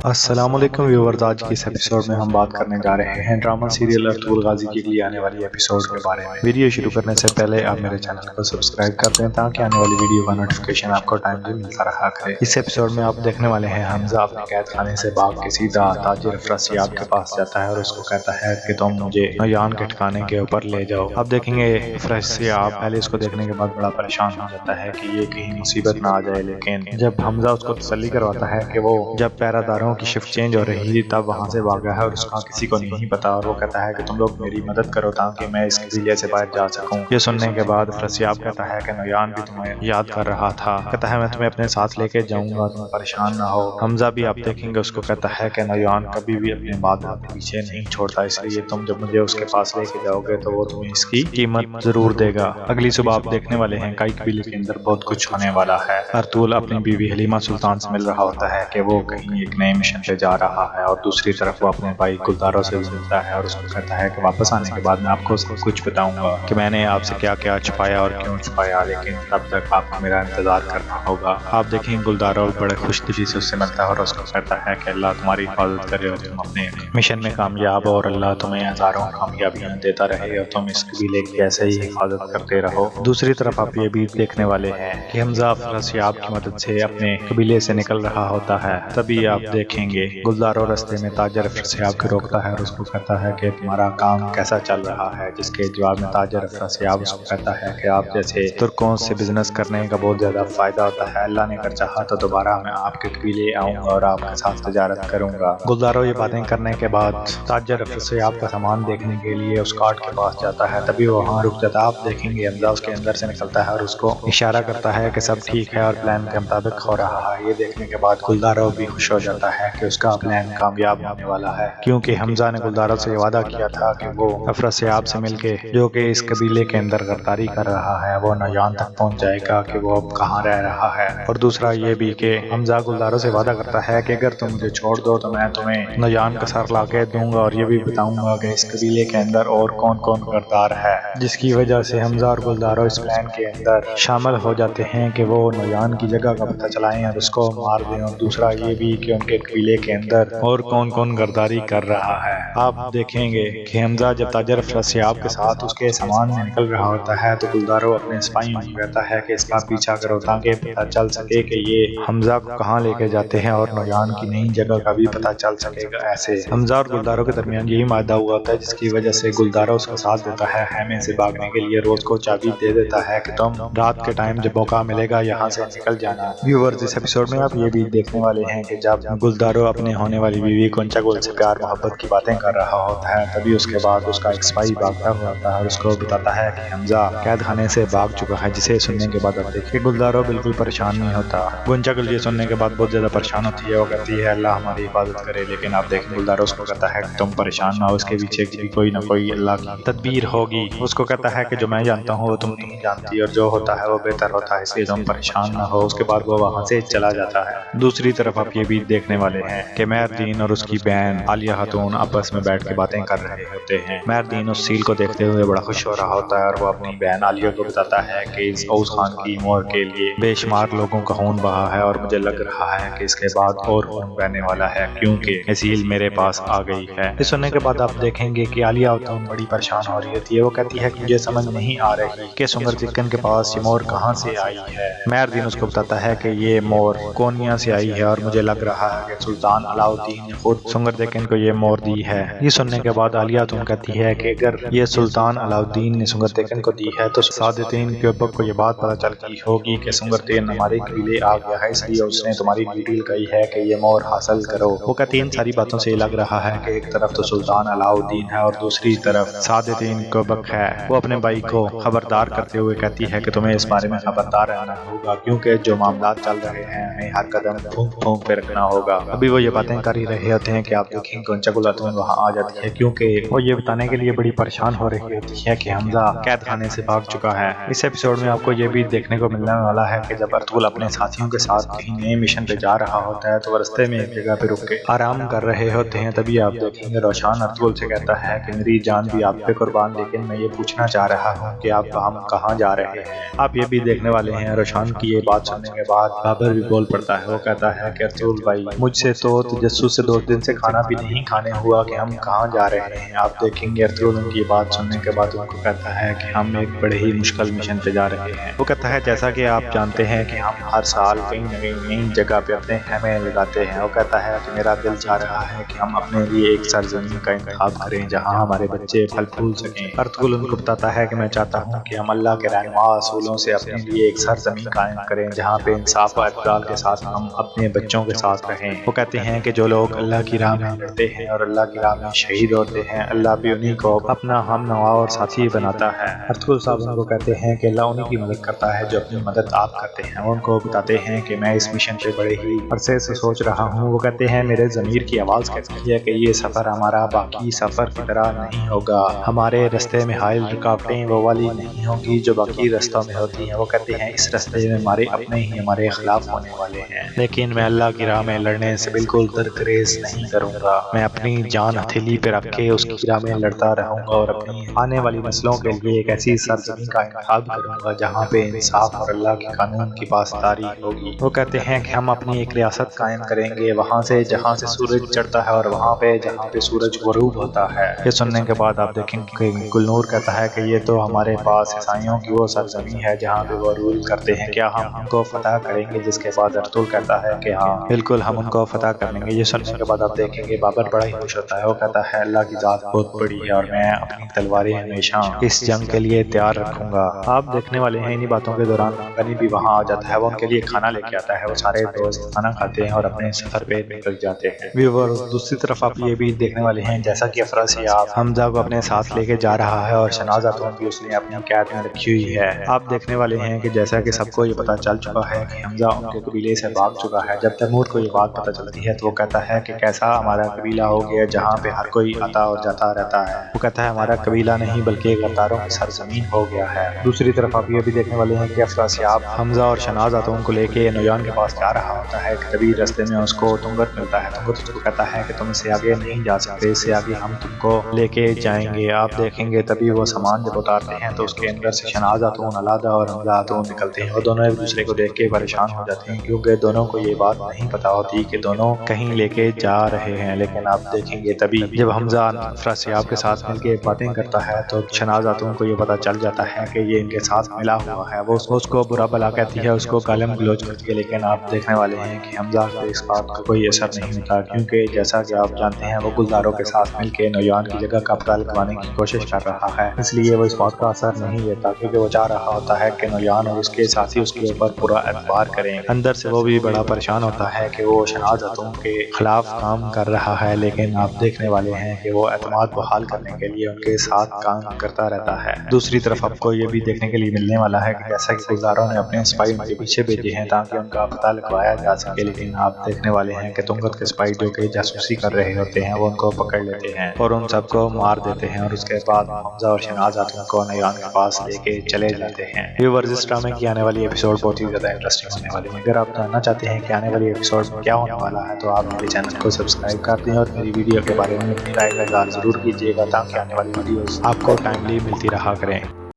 السلام علیکم ویورز، آج کی اس ایپیسوڈ میں ہم بات کرنے جا رہے ہیں ڈرامہ سیریل ارطغرل غازی کے لیے آنے والی ایپیسوڈ کے بارے میں۔ ویڈیو شروع کرنے سے پہلے آپ میرے چینل کو سبسکرائب کر دیں تاکہ آنے والی ویڈیو کا نوٹیفیکیشن آپ کو ٹائملی ملتا رہا کرے۔ اس ایپیسوڈ میں آپ دیکھنے والے ہیں حمزہ اپنے قید خانے سے بھاگ کے سیدھا تاجر افراسیاب کے پاس جاتا ہے اور اس کو کہتا ہے کہ تم مجھے نویان کے ٹھکانے کے اوپر لے جاؤ۔ آپ دیکھیں گے افراسیاب پہلے اس کو دیکھنے کے بعد بڑا پریشان ہو جاتا ہے کہ یہ کہیں مصیبت نہ آ جائے، لیکن جب حمزہ اس کو تسلی کرواتا ہے کہ وہ جب پیرا داروں کی شفٹ چینج ہو رہی تھی تب وہاں سے بھاگا ہے اور اس کا کسی کو نہیں پتا، اور وہ کہتا ہے کہ تم لوگ میری مدد کرو تاکہ میں اس قبیلے سے باہر جا سکوں۔ یہ سننے کے بعد افراسیاب کہتا ہے کہ نویان بھی تمہیں یاد کر رہا تھا، کہتا ہے میں تمہیں اپنے ساتھ لے کے جاؤں گا، تم پریشان نہ ہو۔ حمزہ بھی آپ دیکھیں گے اس کو کہتا ہے کہ نویان کبھی بھی اپنے وعدوں کے پیچھے نہیں چھوڑتا، اس لیے تم جب مجھے اس کے پاس لے کے جاؤ گے تو وہ تمہیں اس کی قیمت ضرور دے گا۔ اگلی صبح آپ دیکھنے والے ہیں کئی قبیلے کے اندر بہت کچھ ہونے والا ہے۔ ارطغرل اپنی بیوی حلیمہ سلطان سے مل رہا ہوتا ہے کہ وہ کہیں ایک نئے مشن پہ جا رہا ہے، اور دوسری طرف وہ اپنے بھائی گلداروں سے بھی ملتا ہے اور اس کو کہتا ہے کہ واپس آنے کے بعد میں آپ کو سب کچھ بتاؤں گا کہ میں نے آپ سے کیا کیا چھپایا اور کیوں چھپایا، لیکن تب تک آپ کو میرا انتظار کرنا ہوگا۔ آپ دیکھیں گلداروں بڑے خوش دلی سے اس سے ملتا ہے اور اس کو کہتا ہے کہ اللہ تمہاری حفاظت کرے اور تم اپنے مشن میں کامیاب ہو، اور اللہ تمہیں ہزاروں کامیابیاں دیتا رہے اور تم اس قبیلے کی ایسے ہی حفاظت کرتے رہو۔ دوسری طرف آپ یہ بھی دیکھنے والے ہیں کہ حمزہ افراسیاب کی مدد سے اپنے قبیلے سے نکل رہا ہوتا ہے، تبھی آپ دیکھیں گے گلداروں رستے میں تاجر افراسیاب کو روکتا ہے اور اس کو کہتا ہے کہ تمہارا کام کیسا چل رہا ہے، جس کے جواب میں تاجر افراسیاب اس کو کہتا ہے کہ آپ جیسے ترکوں سے بزنس کرنے کا بہت زیادہ فائدہ ہوتا ہے، اللہ نے اگر چاہا تو دوبارہ میں آپ کے قبیلے آؤں گا اور آپ کے ساتھ تجارت کروں گا۔ گلداروں یہ باتیں کرنے کے بعد تاجر افراسیاب کا سامان دیکھنے کے لیے اس کارٹ کے پاس جاتا ہے، تبھی وہ وہاں رک جاتا ہے۔ آپ دیکھیں گے حمزہ اس کے اندر سے نکلتا ہے اور اس کو اشارہ کرتا ہے کہ سب ٹھیک ہے اور پلان کے مطابق ہو رہا ہے۔ یہ دیکھنے کے بعد گلداروں بھی خوش ہو جاتا ہے کہ اس کا پلان کامیاب ہونے والا ہے، کیونکہ حمزہ نے گلداروں سے وعدہ کیا تھا کہ وہ افراسیاب سے مل کے جو کہ اس قبیلے کے اندر غداری کر رہا ہے وہ نویان تک پہنچ جائے گا کہ وہ اب کہاں رہ رہا ہے۔ اور دوسرا یہ بھی کہ حمزہ گلداروں سے وعدہ کرتا ہے کہ اگر تم مجھے چھوڑ دو تو میں تمہیں نویان کا سر لا کے دوں گا، اور یہ بھی بتاؤں گا کہ اس قبیلے کے اندر اور کون کون غدار ہے، جس کی وجہ سے حمزہ اور گلداروں اس پلان کے اندر شامل ہو جاتے ہیں کہ وہ نویان کی جگہ کا پتہ چلائیں اور اس کو مار دیں، اور دوسرا یہ بھی کہ ان کے قبیلے کے اندر اور کون کون غداری کر رہا ہے۔ آپ دیکھیں گے کہ حمزہ جب تاجر افراسیاب کے ساتھ اس کے سامان میں نکل رہا ہوتا ہے تو گلداروں اپنے سپاہیوں کو کہتا ہے کہ اس کا پیچھا کرو تاکہ پتہ چل سکے کہ یہ حمزہ کو کہاں لے کے جاتے ہیں، اور نویان کی نئی جگہ کا بھی پتہ چل سکے گا۔ ایسے حمزہ اور گلداروں کے درمیان یہی معاہدہ ہوا ہوتا ہے، جس کی وجہ سے گلداروں اس کا ساتھ دیتا ہے، خیمے سے بھاگنے کے لیے روز کو چابی دے دیتا ہے کہ تم رات کے ٹائم جب موقع ملے گا یہاں سے نکل جانا۔ ویورز، اس ایپیسوڈ میں آپ یہ بھی دیکھنے والے ہیں کہ جب گلداروں اپنے ہونے والی بیوی کنچا گل سے پیار محبت کی باتیں کر رہا ہوتا ہے، تبھی اس کے بعد اس کا ایک سپاہی بھاگتا ہوا آتا ہے اور اس کو بتاتا ہے کہ حمزہ قید خانے سے بھاگ چکا ہے، جسے سننے کے بعد آپ دیکھیں گلداروں بالکل پریشان نہیں ہوتا۔ گنچا گل یہ سننے کے بعد بہت زیادہ پریشان ہوتی ہے، وہ کہتی ہے اللہ ہماری حفاظت کرے، لیکن آپ دیکھیں گلداروں اس کو کہتا ہے کہ تم پریشان نہ ہو، اس کے پیچھے بھی کوئی نہ کوئی اللہ کی تدبیر ہوگی۔ اس کو کہتا ہے کہ جو میں جانتا ہوں وہ تم نہیں جانتی، اور جو ہوتا ہے وہ بہتر ہوتا ہے، اس لیے تم پریشان نہ ہو۔ اس کے بعد وہ وہاں سے چلا جاتا ہے۔ دوسری طرف آپ یہ بھی دیکھنے والے ہیں کہ مہردین اور اس کی بہن عالیہ خاتون آپس میں بیٹھ کے باتیں کر رہے ہوتے ہیں۔ مہردین اس سیل کو دیکھتے ہوئے بڑا خوش ہو رہا ہوتا ہے اور وہ اپنی بہن عالیہ کو بتاتا ہے کہ اس اوس خان کی مہر کے لیے بے شمار لوگوں کا خون بہا ہے، اور مجھے لگ رہا ہے کہ اس کے بعد اور خون بہنے والا ہے، کیونکہ یہ سیل میرے پاس آ گئی ہے۔ اس سننے کے بعد آپ دیکھیں گے کہ عالیہ خاتون بڑی پریشان ہو رہی ہوتی ہے۔ وہ کہتی ہے کہ مجھے سمجھ نہیں آ رہی کہ سنگر جکن کے پاس یہ مہر کہاں سے آئی ہے۔ مہردین اس کو بتاتا ہے کہ یہ مہر کونیا سے آئی ہے، اور مجھے لگ رہا ہے کہ سلطان علاء الدین نے خود سنگر جکن کو یہ مہر دی ہے۔ یہ سننے کے بعد عالیہ خاتون کہتی ہے کہ اگر یہ سلطان علاء الدین نے سنگر جکن کو دی ہے تو سعادتین کے ابا کو یہ بات پتہ چل گئی ہوگی کہ سنگر جکن ہمارے قبیلے آ گیا ہے، اس لیے اس نے تمہاری ڈیل کہی ہے کہ یہ مہر حاصل کرو۔ وہ کہتی ہے ان ساری باتوں سے یہ لگ رہا ہے کہ ایک طرف تو سلطان علاء الدین ہے اور دوسری طرف سعادتین کے ابا ہے۔ وہ اپنے بھائی کو خبردار کرتے ہوئے کہتی ہے کہ تمہیں اس بارے میں خبردار رہنا ہوگا، کیونکہ جو معاملات چل رہے ہیں ہمیں ہر قدم پھونک پھونک پہ رکھنا ہوگا۔ ابھی وہ یہ باتیں کر ہی رہے ہوتے ہیں کہ آپ دیکھیں گنچا گل خاتون وہاں آ جاتی ہے، کیونکہ وہ یہ بتانے کے لیے بڑی پریشان ہو رہی ہوتی ہے کہ حمزہ قید خانے سے بھاگ چکا ہے۔ اس ایپیسوڈ میں آپ کو یہ بھی دیکھنے کو ملنے والا ہے کہ جب ارطغرل اپنے ساتھیوں کے ساتھ کہیں نئے مشن پہ جا رہا ہوتا ہے تو وہ رستے میں ایک جگہ پہ رک کے آرام کر رہے ہوتے ہیں، تبھی آپ دیکھیں گے روشان ارطغرل سے کہتا ہے کہ میری جان بھی آپ پہ قربان، لیکن میں یہ پوچھنا چاہ رہا ہوں کہ آپ ہم کہاں جا رہے ہیں۔ آپ یہ بھی دیکھنے والے ہیں روشان کی یہ بات سننے کے بعد بابر بھی بول پڑتا ہے۔ وہ کہتا ہے کہ ارطغرل بھائی، مجھ مجھ سے تو تجسس سے 2 دن سے کھانا بھی نہیں کھانے ہوا کہ ہم کہاں جا رہے ہیں۔ آپ دیکھیں گے ارطغرل ان کی بات سننے کے بعد ان کو کہتا ہے کہ ہم ایک بڑے ہی مشکل مشن پہ جا رہے ہیں۔ وہ کہتا ہے جیسا کہ آپ جانتے ہیں کہ ہم ہر سال کئی نئی جگہ پہ اپنے خیمے لگاتے ہیں۔ وہ کہتا ہے کہ میرا دل چاہ رہا ہے کہ ہم اپنے لیے ایک سرزمین کا انتخاب کریں جہاں ہمارے بچے پھل پھول سکیں۔ ارطغرل ان کو بتاتا ہے کہ میں چاہتا ہوں کہ ہم اللہ کے رہنما اصولوں سے اپنے لیے ایک سرزمین قائم کریں جہاں پہ انصاف و اعتدال کے ساتھ ہم اپنے بچوں کے ساتھ رہیں۔ وہ کہتے ہیں کہ جو لوگ اللہ کی راہ میں لڑتے ہیں اور اللہ کی راہ میں شہید ہوتے ہیں، اللہ بھی انہی کو اپنا ہم نوا اور ساتھی بناتا ہے۔ ارطغرل صاحب ان کو کہتے ہیں کہ اللہ انہی کی مدد کرتا ہے جو اپنی مدد آپ کرتے ہیں۔ وہ ان کو بتاتے ہیں کہ میں اس مشن پہ بڑے ہی عرصے سے سوچ رہا ہوں۔ وہ کہتے ہیں میرے ضمیر کی آواز کہتی ہے کہ یہ سفر ہمارا باقی سفر کی طرح نہیں ہوگا، ہمارے رستے میں حائل رکاوٹیں وہ والی نہیں ہوں گی جو باقی رستوں میں ہوتی ہیں۔ وہ کہتے ہیں اس رستے میں ہمارے اپنے ہی ہمارے خلاف ہونے والے ہیں، لیکن میں اللہ کی راہ میں لڑنے سے بالکل درگریز نہیں کروں گا۔ میں اپنی جان ہتھیلی پہ رکھ کے اس کی راہ میں لڑتا رہوں گا اور اپنی آنے والی نسلوں کے لیے ایک ایسی سرزمین کا انتخاب کروں گا جہاں پہ انصاف اور اللہ کے قانون کی پاسداری ہوگی۔ وہ کہتے ہیں کہ ہم اپنی ایک ریاست قائم کریں گے وہاں سے جہاں سے سورج چڑھتا ہے اور وہاں پہ جہاں پہ سورج غروب ہوتا ہے۔ یہ سننے کے بعد آپ دیکھیں کہ گلنور کہتا ہے کہ یہ تو ہمارے پاس عیسائیوں کی وہ سرزمین ہے جہاں پہ وہ رول کرتے ہیں، کیا ہم ان کو فتح کریں گے؟ جس کے بعد ارطغرل کہتا ہے کہ ہاں بالکل ہم ان کو فتح کر لیں گے۔ یہ سننے کے بعد آپ دیکھیں گے بابر بڑا ہی خوش ہوتا ہے۔ وہ کہتا ہے اللہ کی ذات بہت بڑی ہے اور میں اپنی تلواریں ہمیشہ اس جنگ کے لیے تیار رکھوں گا۔ آپ دیکھنے والے ہیں انہی باتوں کے دوران غنی بھی وہاں آ جاتا ہے، وہ ان کے لیے کھانا لے کے آتا ہے۔ وہ سارے دوست کھانا کھاتے ہیں اور اپنے سفر پہ نکل جاتے ہیں۔ ویورز دوسری طرف آپ یہ بھی دیکھنے والے ہیں جیسا کہ افراسیاب حمزہ کو اپنے ساتھ لے کے جا رہا ہے اور شناز خاتون بھی اس نے اپنی قید میں رکھی ہوئی ہے۔ آپ دیکھنے والے ہیں کہ جیسا کہ سب کو یہ پتا چل چکا ہے کہ حمزہ ان کے قبیلے سے بھاگ چکا ہے، جب تیمور کو یہ بات پتا چلتی ہے تو وہ کہتا ہے کہ کیسا ہمارا قبیلہ ہو گیا جہاں پہ ہر کوئی آتا اور جاتا رہتا ہے۔ وہ کہتا ہے ہمارا قبیلہ نہیں بلکہ غداروں کی سرزمین ہو گیا ہے۔ دوسری طرف آپ یہ بھی دیکھنے والے ہیں کہ افراسیاب حمزہ اور شناز خاتون کو لے کے نوجوان کے پاس جا رہا ہوتا ہے کہ تبھی رستے میں اس کو تنگت ملتا ہے۔ تنگت اس کو کہتا ہے کہ تم اس سے آگے نہیں جا سکتے، اس سے آگے ہم تم کو لے کے جائیں گے۔ آپ دیکھیں گے تبھی وہ سامان جب اتارتے ہیں تو اس کے اندر سے شناز خاتون، علادہ اور حمزہ خاتون نکلتے ہیں۔ وہ دونوں ایک دوسرے کو دیکھ کے پریشان ہو جاتے ہیں کیونکہ دونوں کو یہ بات نہیں پتا ہوتی کہ دونوں کہیں لے کے جا رہے ہیں۔ لیکن آپ دیکھیں گے تبھی جب حمزہ افراسیاب کے ساتھ مل کے باتیں کرتا ہے تو شناز خاتون کو یہ پتا چل جاتا ہے کہ یہ ان کے ساتھ ملا ہوا ہے۔ وہ اس کو برا بھلا کہتی ہے، اس کو گالم گلوچ کرتی ہے، لیکن آپ دیکھنے والے ہیں کہ حمزہ کو اس بات کا کوئی اثر نہیں ہوتا کیونکہ جیسا کہ آپ جانتے ہیں وہ گلداروں کے ساتھ مل کے نوجوان کی جگہ کا پتہ لگوانے کی کوشش کر رہا ہے، اس لیے وہ اس بات کا اثر نہیں لیتا کیونکہ وہ چاہ رہا ہوتا ہے کہ نوجوان اور اس کے ساتھی اس کے اوپر پورا اعتبار کریں۔ اندر سے وہ بھی بڑا پریشان ہوتا ہے کہ وہ شناز خاتون کے خلاف کام کر رہا ہے، لیکن آپ دیکھنے والے ہیں کہ وہ اعتماد بحال کرنے کے لیے ان کے ساتھ کام کرتا رہتا ہے۔ دوسری طرف آپ کو یہ بھی دیکھنے کے لیے ملنے والا ہے کہ جیسا کہ گلداروں نے اپنے سپاہی ان کے پیچھے بھیجے ہیں تاکہ ان کا پتہ لگوایا جا سکے، لیکن آپ دیکھنے والے ہیں کہ تنگت کے سپاہی جو کہ جاسوسی کر رہے ہوتے ہیں وہ ان کو پکڑ لیتے ہیں اور ان سب کو مار دیتے ہیں، اور اس کے بعد حمزہ اور شناز خاتون کو نوجوان کے پاس لے کے چلے جاتے ہیں۔ ویورز اس ڈرامے کی آنے والی ایپیسوڈ بہت ہی زیادہ انٹرسٹنگ ہونے والی ہے۔ اگر آپ جاننا چاہتے ہیں کہ آنے والی ایپیسوڈ میں کیا ہونے والا ہے تو آپ میرے چینل کو سبسکرائب کر دیں اور میری ویڈیو کے بارے میں اپنی رائے کا اظہار ضرور کیجیے گا تاکہ آنے والی ویڈیوز آپ کو ٹائملی ملتی رہا کریں۔